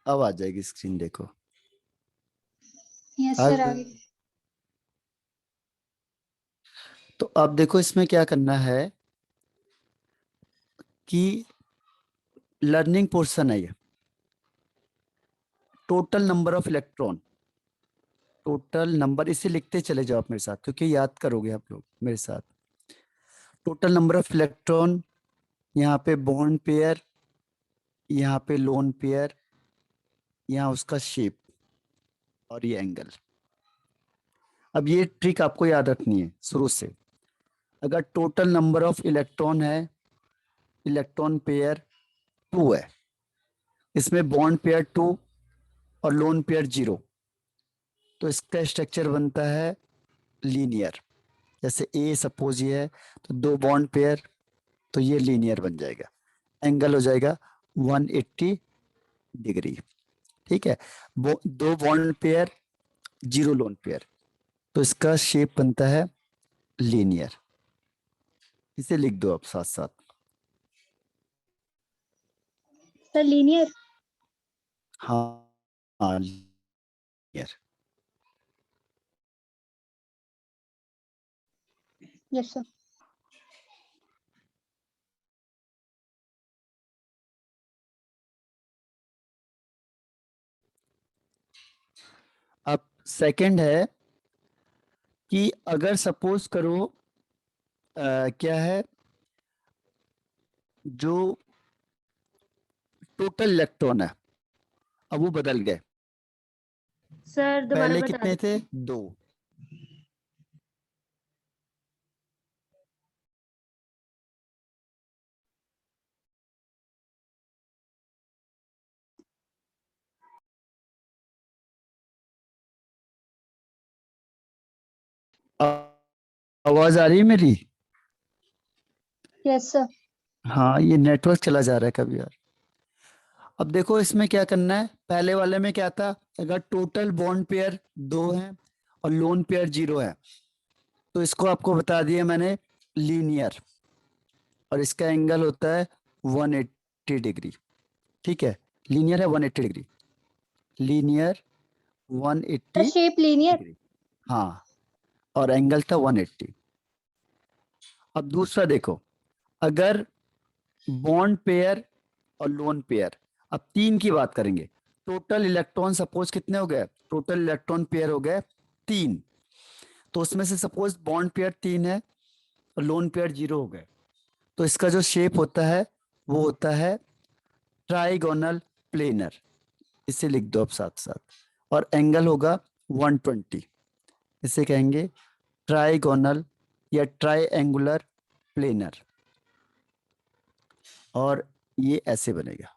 अब आ जाएगी स्क्रीन, देखो। यस आ सर, आगे। तो अब देखो इसमें क्या करना है कि लर्निंग पोर्शन है ये। Total number of electron, total number, इसे लिखते चले जाओ आप मेरे साथ, क्योंकि याद करोगे आप लोग मेरे साथ। टोटल नंबर ऑफ इलेक्ट्रॉन, यहाँ पे बॉन्ड पेयर, यहाँ पे लोन पेयर, यहाँ उसका शेप और ये एंगल। अब ये ट्रिक आपको याद रखनी है शुरू से। अगर टोटल नंबर ऑफ इलेक्ट्रॉन है, इलेक्ट्रॉन पेयर 2 है, इसमें बॉन्ड पेयर 2 और लोन पेयर 0, तो इसका स्ट्रक्चर बनता है लीनियर। जैसे ए सपोज ये है, तो 2 बॉन्ड पेयर, तो ये लीनियर बन जाएगा। एंगल हो जाएगा 180 डिग्री। ठीक है। 2 बॉन्ड पेयर, 0 लोन पेयर, तो इसका शेप बनता है लीनियर। इसे लिख दो आप साथ साथ। Sir linear. हाँ हाँ, लीनियर। Yes sir. अब सेकंड है कि अगर सपोज करो क्या है, जो टोटल इलेक्ट्रॉन है अब वो बदल गए। सर दोबारा पहले बता कितने थे? दीजिए। 2। आवाज आ रही है मेरी? Yes sir. हाँ, ये नेटवर्क चला जा रहा है कभी यार। अब देखो इसमें क्या करना है। पहले वाले में क्या था, अगर टोटल बॉन्ड पेयर 2 है और लोन पेयर 0 है, तो इसको आपको बता दिया मैंने लीनियर, और इसका एंगल होता है 180 डिग्री। ठीक है, लीनियर है 180 degree, linear sir 180 shape linear. Degree. हाँ, और एंगल था 180। अब दूसरा देखो, अगर बॉन्ड पेयर और लोन पेयर, अब 3 की बात करेंगे। टोटल इलेक्ट्रॉन सपोज कितने हो गए, टोटल इलेक्ट्रॉन पेयर हो गए 3, तो उसमें से सपोज बॉन्ड पेयर 3 है और लोन पेयर 0 हो गए, तो इसका जो शेप होता है वो होता है ट्राइगोनल प्लेनर। इसे लिख दो आप साथ साथ। और एंगल होगा 120। इसे कहेंगे ट्राइगोनल या ट्राइएंगुलर प्लेनर। और ये ऐसे बनेगा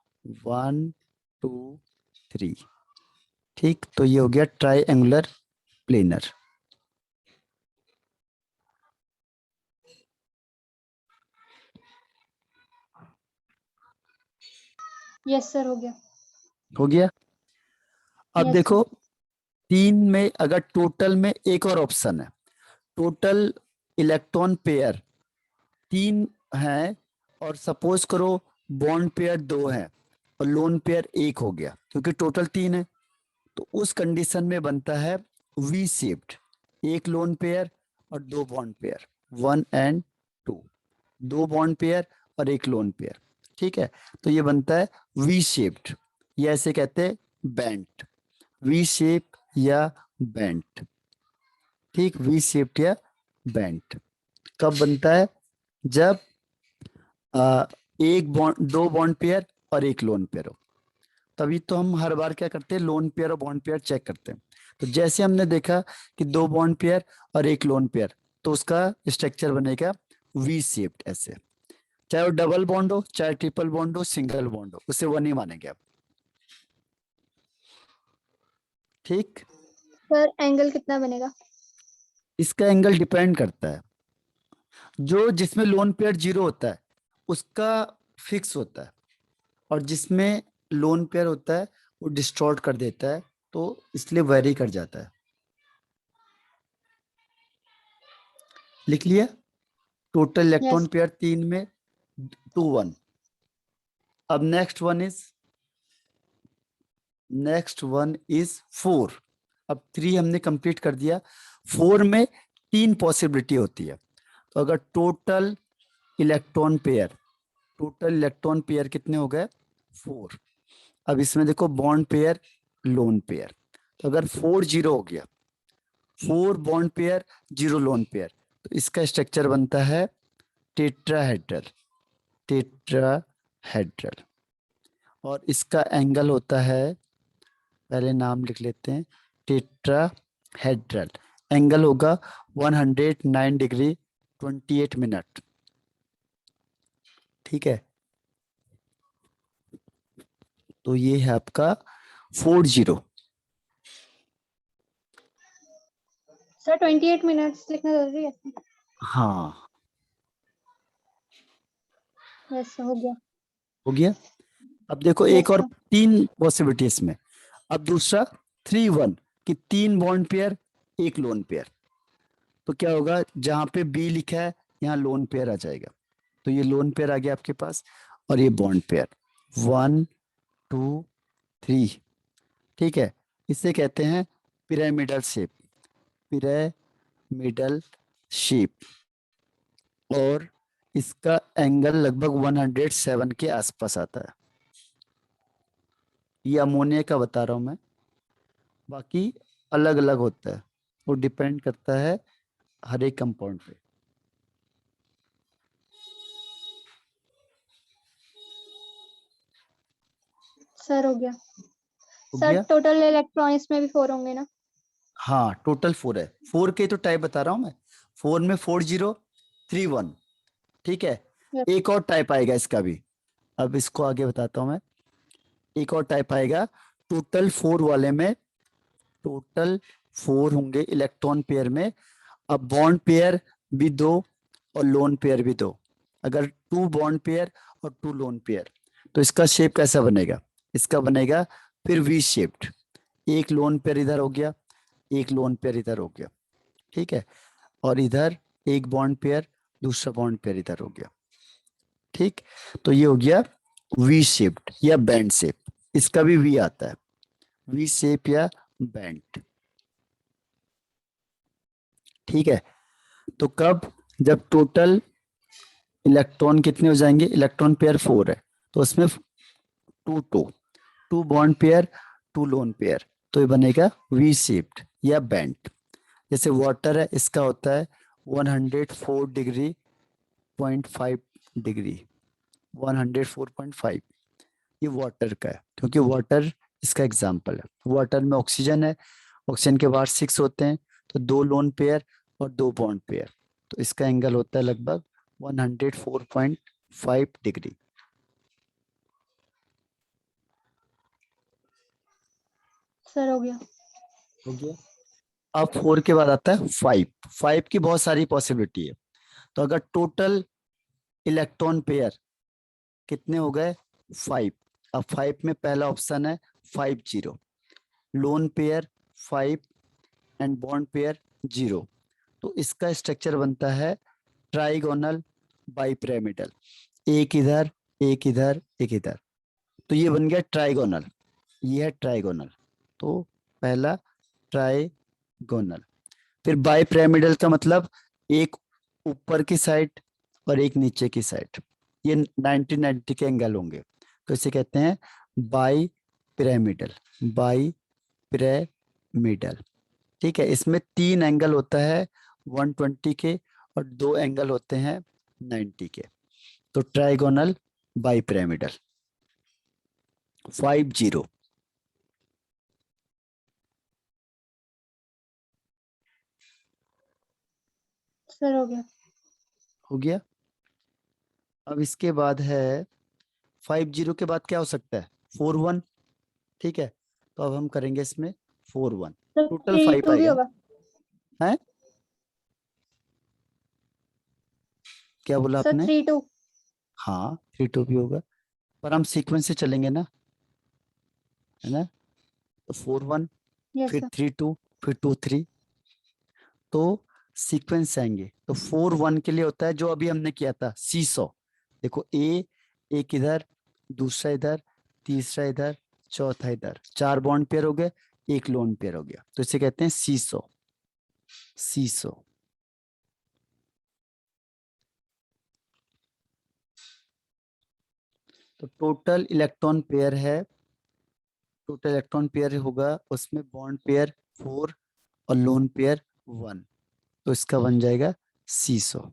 1 2 3। ठीक, तो ये हो गया ट्राइएंगुलर प्लेनर। यस सर, हो गया। हो गया। अब यस सर। देखो 3 में अगर टोटल में एक और ऑप्शन है, टोटल इलेक्ट्रॉन पेयर 3 है और सपोज करो बॉन्ड पेयर 2 है और लोन पेयर 1 हो गया, क्योंकि टोटल 3 है, तो उस कंडीशन में बनता है वी शेप्ड। एक लोन पेयर और 2 bond pair, 1 and 2, 2 bond pair और एक लोन पेयर। ठीक है, तो ये बनता है वी शेप्ड, ये ऐसे कहते हैं बेंट, वी शेप या बेंट। ठीक, वी शेप्ड या बेंट कब बनता है, जब एक बॉन्ड, 2 बॉन्ड पेयर और एक लोन पेयर हो। तभी तो हम हर बार क्या करते हैं, लोन पेयर और बॉन्ड पेयर चेक करते हैं। तो जैसे हमने देखा कि 2 बॉन्ड पेयर और एक लोन पेयर, तो उसका स्ट्रक्चर बनेगा वी शेप्ड ऐसे। चाहे वो डबल बॉन्ड हो, चाहे ट्रिपल बॉन्ड हो, सिंगल बॉन्ड हो, उसे वन ही मानेंगे आप। ठीक, सर एंगल कितना बनेगा? इसका एंगल डिपेंड करता है, जो जिसमें लोन पेयर 0 होता है उसका फिक्स होता है, और जिसमें लोन पेयर होता है वो डिस्टॉर्ट कर देता है, तो इसलिए वेरी कर जाता है। लिख लिया। Total electron yes. पेयर 3 में 2 1। अब next one is next one is 4। अब 3 हमने कंप्लीट कर दिया। 4 में 3 पॉसिबिलिटी होती है। तो अगर टोटल इलेक्ट्रॉन पेयर कितने हो गए? 4। अब इसमें देखो बॉन्ड पेयर, लोन पेयर। तो अगर 4 0 हो गया, 4 बॉन्ड पेयर 0 लोन पेयर, तो इसका स्ट्रक्चर बनता है टेट्राहेड्रल। टेट्राहेड्रल। और इसका एंगल होता है, पहले नाम लिख लेते हैं, टेट्राहेड्रल। एंगल होगा 109 डिग्री 28 मिनट। ठीक है, तो ये है आपका 40। सर 28 मिनट्स लिखना जरूरी है? हाँ, यस सर, हो गया। हो गया। अब देखो एक यस और सर। 3 पॉसिबिलिटी इसमें। अब दूसरा 3 1 कि 3 बॉन्ड पेयर 1 लोन पेयर। तो क्या होगा, जहां पे बी लिखा है यहाँ लोन पेयर आ जाएगा। तो ये लोन पेयर आ गया आपके पास, और ये बॉन्ड पेयर 1 2 3। ठीक है, इसे कहते हैं पिरामिडल शेप। Pyramidal shape. और इसका एंगल लगभग 107 के आसपास आता है। ये अमोनिया का बता रहा हूं मैं, बाकी अलग अलग होता है, वो डिपेंड करता है हर एक कंपाउंड पे। सर हो गया। हो सर गया। टोटल इलेक्ट्रॉनिक्स में भी 4 होंगे ना? हाँ, टोटल 4 है। 4 के तो टाइप बता रहा हूँ मैं। 4 में 4 0 3 1। ठीक है, यस। एक और टाइप आएगा इसका भी। अब इसको आगे बताता हूँ मैं। एक और टाइप आएगा टोटल 4 वाले में। टोटल 4 होंगे इलेक्ट्रॉन पेयर में। अब बॉन्ड पेयर भी 2 और लोन पेयर भी 2। अगर 2 बॉन्ड पेयर और 2 लोन पेयर, तो इसका शेप कैसा बनेगा? इसका बनेगा फिर वी शेप्ड। एक लोन पेयर इधर हो गया, एक लोन पेयर इधर हो गया। ठीक है, और इधर एक बॉन्ड पेयर, दूसरा बॉन्ड पेयर इधर हो गया। ठीक, तो ये हो गया वी शेप्ड या बैंड शेप। इसका भी वी आता है, वी शेप या बैंड। ठीक है, तो कब? जब टोटल इलेक्ट्रॉन कितने हो जाएंगे? इलेक्ट्रॉन पेयर 4 है, तो उसमें 2 2 2 बॉन्ड पेयर 2 लोन पेयर, तो ये बनेगा वी शेप्ड या बैंड। जैसे वाटर है, इसका होता है 104 डिग्री 0.5 डिग्री। 104.5 ये वाटर का है, क्योंकि वाटर इसका एग्जाम्पल है। वाटर में ऑक्सीजन है, ऑक्सीजन के बाहर 6 होते हैं, तो 2 लोन पेयर और 2 बॉन्ड पेयर, तो इसका एंगल होता है लगभग 104.5 डिग्री। सर हो गया। हो गया। अब 4 के बाद आता है 5। 5 की बहुत सारी पॉसिबिलिटी है। तो अगर टोटल इलेक्ट्रॉन पेयर कितने हो गए? 5। अब 5 में पहला ऑप्शन है 5 0। Lone pair 5 and bond pair 0। तो इसका स्ट्रक्चर बनता है ट्राइगोनल बाइपिरामिडल। एक इधर, एक इधर, एक इधर, तो ये बन गया ट्राइगोनल। ये है ट्राइगोनल। तो पहला ट्राइगोनल। फिर बाइपिरामिडल का मतलब एक ऊपर की साइड और एक नीचे की साइड, ये 90 के एंगल होंगे, तो इसे कहते हैं बाई पिरामिडल। Bi pyramidal. ठीक है, इसमें 3 एंगल होता है 120 के, और 2 एंगल होते हैं 90 के। तो ट्राइगोनल बाई पिरामिडल 5 0। सर हो गया। हो गया। अब इसके बाद है 5 0 के बाद क्या हो सकता है? 4 1। ठीक है, तो अब हम करेंगे इसमें 4 1। सर टोटल 3 5 2 भी आएगा। होगा? है, क्या बोला सर आपने? 3 2। हाँ, 3 2 भी होगा, पर हम सीक्वेंस से चलेंगे ना, है ना? तो 4 1, यस फिर सर। 3 2, फिर 2 3, तो सीक्वेंस आएंगे। तो 4 1 के लिए होता है जो अभी हमने किया था, सी 100। देखो ए, एक इधर, दूसरा इधर, तीसरा इधर, चौथा इधर, 4 बॉन्ड पेयर हो गए, 1 लोन पेयर हो गया, तो इसे कहते हैं सीसो। सीसो। तो टोटल इलेक्ट्रॉन पेयर है, टोटल इलेक्ट्रॉन पेयर होगा, उसमें बॉन्ड पेयर 4 और लोन पेयर 1, तो इसका बन जाएगा सीसो।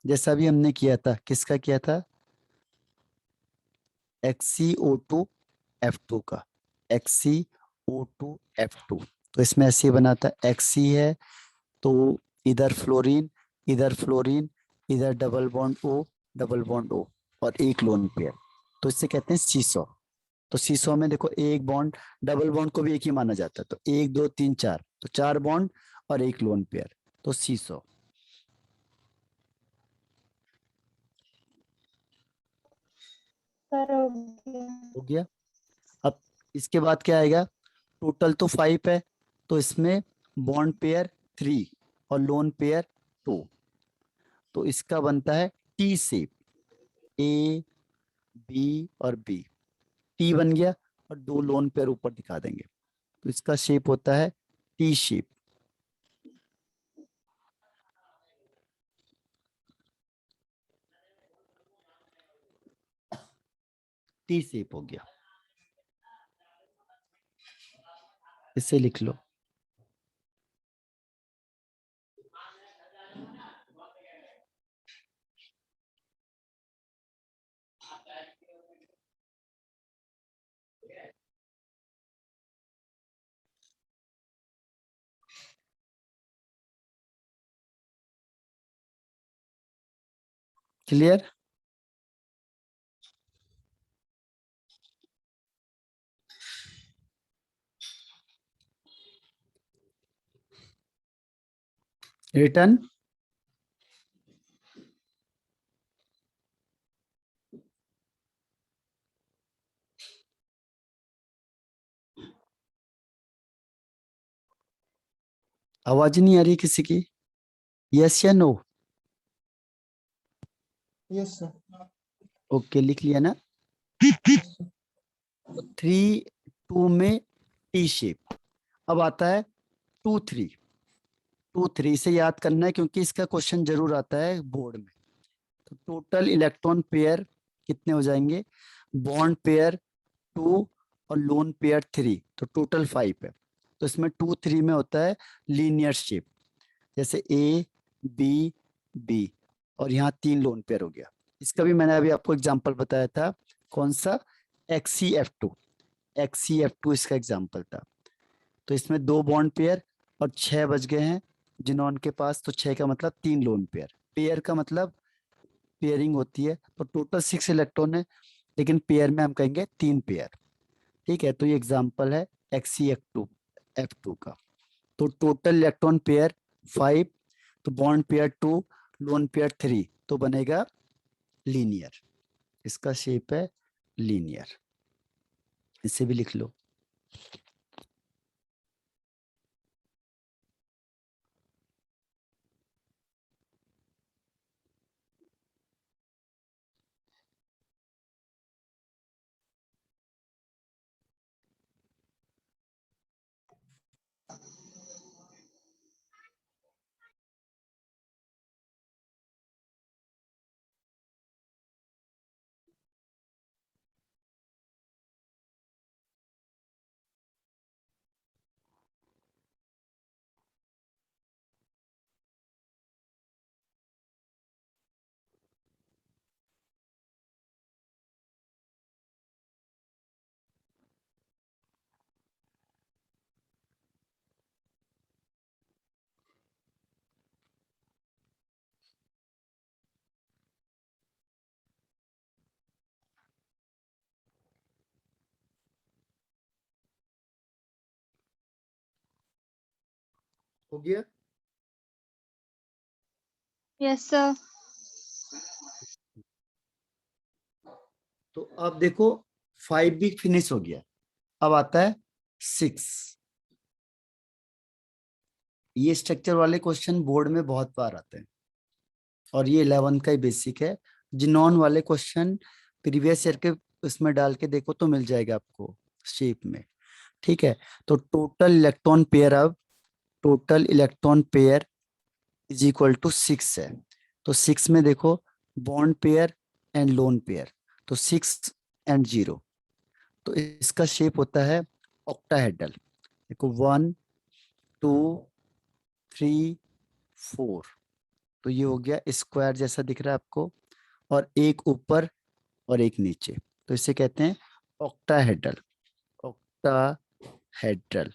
जैसा भी हमने किया था, किसका किया था, XCO2F2 का, XCO2F2। तो इसमें ऐसे ही बना था, Xc है तो इधर फ्लोरीन, इधर फ्लोरीन, इधर double bond O, double bond O और 1 लोन पेयर, तो इससे कहते हैं सीसो। तो सीसो में देखो, एक बॉन्ड, डबल बॉन्ड को भी एक ही माना जाता है, तो 1 2 3 4, तो 4 बॉन्ड और 1 लोन पेयर, तो सीसो। सर हो गया। हो गया। अब इसके बाद क्या आएगा, टोटल तो 5 है, तो इसमें बॉन्ड पेयर 3 और लोन पेयर 2, तो इसका बनता है टी शेप, ए बी और बी, टी बन गया, और 2 लोन पेयर ऊपर दिखा देंगे, तो इसका शेप होता है टी शेप। टी शेप हो गया, इसे लिख लो। क्लियर। रिटर्न। आवाज नहीं आ रही किसी की, यस या नो। Yes sir. ओके, लिख लिया ना। Yes sir. तो 3 2 में टी शेप। अब आता है 2 3, 2 3 से याद करना है क्योंकि इसका क्वेश्चन जरूर आता है बोर्ड में। तो टोटल इलेक्ट्रॉन पेयर कितने हो जाएंगे, बॉन्ड पेयर 2 और लोन पेयर 3, तो टोटल 5 है। तो इसमें 2 3 में होता है लीनियर शेप, जैसे ए बी बी, और यहाँ 3 लोन पेयर हो गया। इसका भी मैंने अभी आपको एग्जांपल बताया था, कौन सा, XCF2, XCF2 इसका एग्जांपल था। तो इसमें 2 बॉन्ड पेयर और 6 बच गए हैं जिनॉन के पास, तो 6 का मतलब 3 लोन पेयर, पेयर का मतलब पेयरिंग होती है, तो टोटल 6 इलेक्ट्रॉन है, लेकिन पेयर में हम कहेंगे 3 पेयर। ठीक है, तो ये एग्जांपल है XCF2F2 का। तो टोटल इलेक्ट्रॉन पेयर 5, तो बॉन्ड पेयर 2, लोन पेयर 3, तो बनेगा लीनियर, इसका शेप है लीनियर, इसे भी लिख लो। हो गया। Yes, sir. तो अब देखो 5 भी फिनिश हो गया, अब आता है 6। ये स्ट्रक्चर वाले क्वेश्चन बोर्ड में बहुत बार आते हैं, और ये 11 का ही बेसिक है, जिनॉन वाले क्वेश्चन प्रीवियस ईयर के उसमें डाल के देखो तो मिल जाएगा आपको शेप में। ठीक है, तो टोटल इलेक्ट्रॉन पेयर, अब total electron pair is equal to 6 है। तो 6 में देखो bond pair and lone pair, तो 6 एंड 0, तो इसका शेप होता है ऑक्टाहेड्रल। देखो 1 2 3 4, तो ये हो गया स्क्वायर जैसा दिख रहा है आपको, और एक ऊपर और एक नीचे, तो इसे कहते हैं ऑक्टाहेड्रल। ऑक्टाहेड्रल,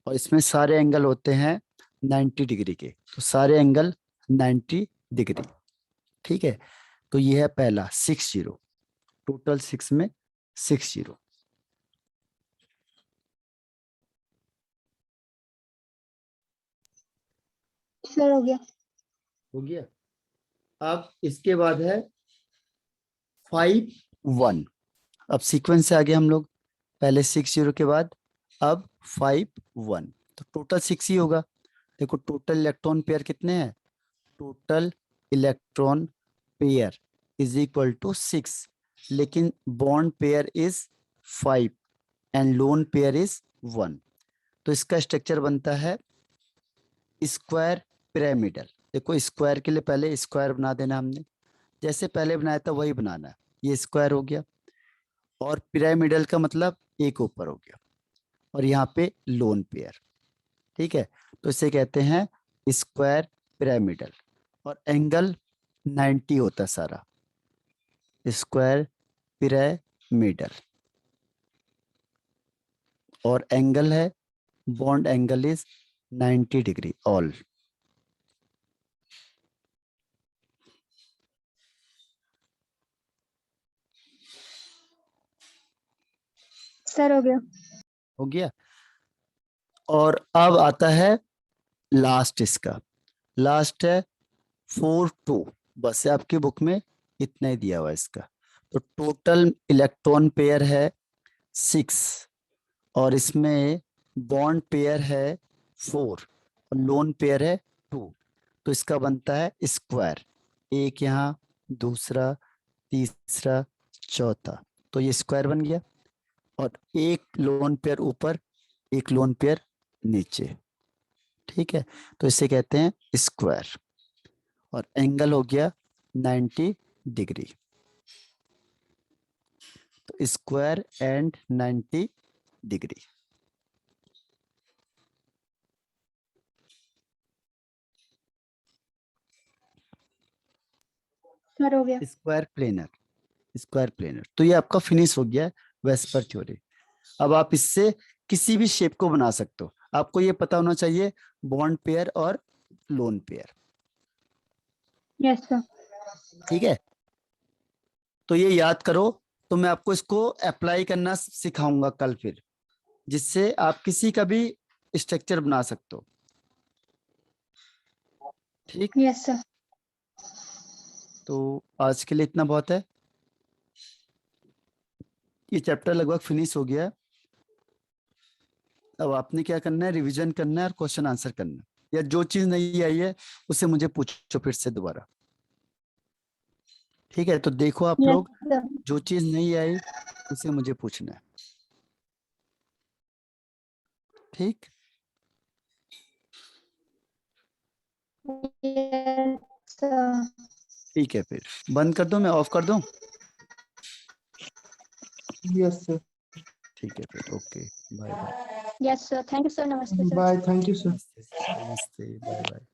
और इसमें सारे एंगल होते हैं 90 डिग्री के, तो सारे एंगल 90 डिग्री। ठीक है, तो ये है पहला 60, टोटल 6 में 60। सर हो गया। हो गया। अब इसके बाद है 5 1, अब सीक्वेंस से आगे हम लोग, पहले 60 के बाद अब 5 1, तो टोटल 6 ही होगा। देखो टोटल इलेक्ट्रॉन पेयर कितने हैं, total electron pair is equal to 6, लेकिन bond pair is 5 and lone pair is 1, तो इसका स्ट्रक्चर बनता है स्क्वायर पिरामिडल। देखो स्क्वायर के लिए पहले स्क्वायर बना देना हमने, जैसे पहले बनाया था वही बनाना है, ये स्क्वायर हो गया, और पिरामिडल का मतलब एक ऊपर हो गया, और यहाँ पे लोन पेयर। ठीक है, तो इसे कहते हैं स्क्वायर पिरामिडल, और एंगल 90 होता है सारा, स्क्वायर पिरामिडल, और एंगल है bond angle is 90 degree all. Sir हो गया। हो गया। और अब आता है लास्ट, इसका लास्ट है 4 2, बस आपकी बुक में इतना ही दिया हुआ है इसका। तो टोटल इलेक्ट्रॉन पेयर है 6, और इसमें बॉन्ड पेयर है 4 और लोन पेयर है 2, तो इसका बनता है स्क्वायर, एक यहाँ, दूसरा, तीसरा, चौथा, तो ये स्क्वायर बन गया, और एक लोन पेयर ऊपर, एक लोन पेयर नीचे। ठीक है, तो इसे कहते हैं स्क्वायर, और एंगल हो गया 90 डिग्री, तो स्क्वायर एंड 90 डिग्री। सर हो गया। स्क्वायर प्लेनर, स्क्वायर प्लेनर, तो ये आपका फिनिश हो गया वेस्पर थ्योरी। अब आप इससे किसी भी शेप को बना सकते हो, आपको ये पता होना चाहिए बॉन्ड पेयर और लोन पेयर। Yes sir. ठीक है, तो ये याद करो, तो मैं आपको इसको अप्लाई करना सिखाऊंगा कल फिर, जिससे आप किसी का भी स्ट्रक्चर बना सकते हो। ठीक, यस सर। तो आज के लिए इतना बहुत है, ये चैप्टर लगभग फिनिश हो गया है। अब आपने क्या करना है, रिवीजन करना है और क्वेश्चन आंसर करना है, या जो चीज नहीं आई है उसे मुझे पूछो फिर से दोबारा। ठीक है, तो देखो आप यस लोग, सर। जो चीज नहीं आई उसे मुझे पूछना है। ठीक, यस सर। ठीक है, फिर बंद कर दूं, मैं ऑफ कर दूं? Yes, sir. ठीक है फिर, okay, bye bye. Yes sir, thank you sir, नमस्ते sir. Bye. Thank you, sir. नमस्ते, नमस्ते, बाय बाय।